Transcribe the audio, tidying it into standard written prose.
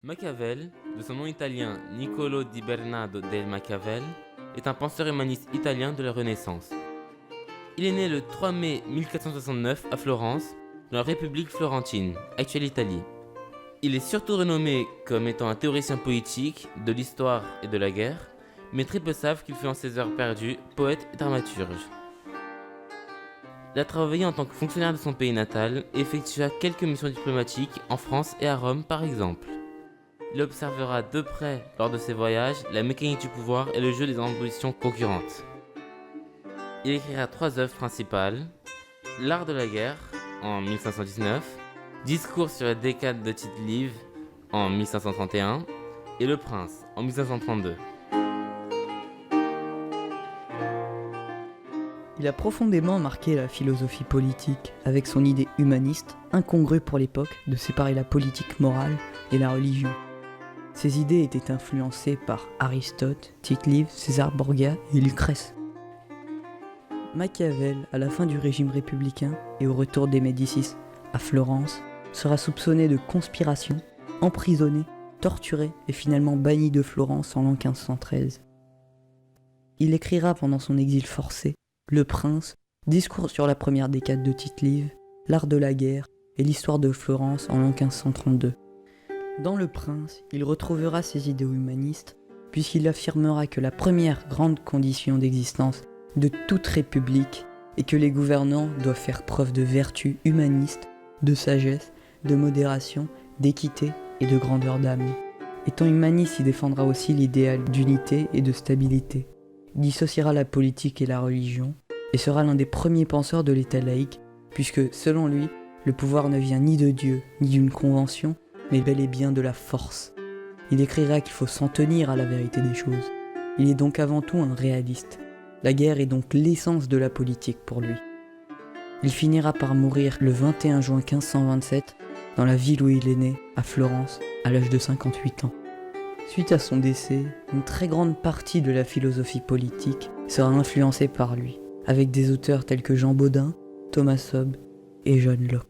Machiavel, de son nom italien Niccolò di Bernardo del Machiavel, est un penseur humaniste italien de la Renaissance. Il est né le 3 mai 1469 à Florence, dans la République florentine, actuelle Italie. Il est surtout renommé comme étant un théoricien politique de l'histoire et de la guerre, mais très peu savent qu'il fut en ses heures perdues poète et dramaturge. Il a travaillé en tant que fonctionnaire de son pays natal et effectua quelques missions diplomatiques en France et à Rome par exemple. Il observera de près, lors de ses voyages, la mécanique du pouvoir et le jeu des ambitions concurrentes. Il écrira 3 œuvres principales: L'art de la guerre, en 1519, Discours sur la décade de Tite-Live, en 1531, et Le Prince, en 1532. Il a profondément marqué la philosophie politique avec son idée humaniste, incongrue pour l'époque, de séparer la politique morale et la religion. Ses idées étaient influencées par Aristote, Tite-Live, César Borgia et Lucrèce. Machiavel, à la fin du régime républicain et au retour des Médicis à Florence, sera soupçonné de conspiration, emprisonné, torturé et finalement banni de Florence en l'an 1513. Il écrira pendant son exil forcé Le Prince, Discours sur la première décade de Tite-Live, L'art de la guerre et l'histoire de Florence en l'an 1532. Dans Le Prince, il retrouvera ses idéaux humanistes, puisqu'il affirmera que la première grande condition d'existence de toute république est que les gouvernants doivent faire preuve de vertu humaniste, de sagesse, de modération, d'équité et de grandeur d'âme. Étant humaniste, il défendra aussi l'idéal d'unité et de stabilité. Il dissociera la politique et la religion, et sera l'un des premiers penseurs de l'État laïque, puisque, selon lui, le pouvoir ne vient ni de Dieu, ni d'une convention, mais bel et bien de la force. Il écrira qu'il faut s'en tenir à la vérité des choses. Il est donc avant tout un réaliste. La guerre est donc l'essence de la politique pour lui. Il finira par mourir le 21 juin 1527, dans la ville où il est né, à Florence, à l'âge de 58 ans. Suite à son décès, une très grande partie de la philosophie politique sera influencée par lui, avec des auteurs tels que Jean Bodin, Thomas Hobbes et John Locke.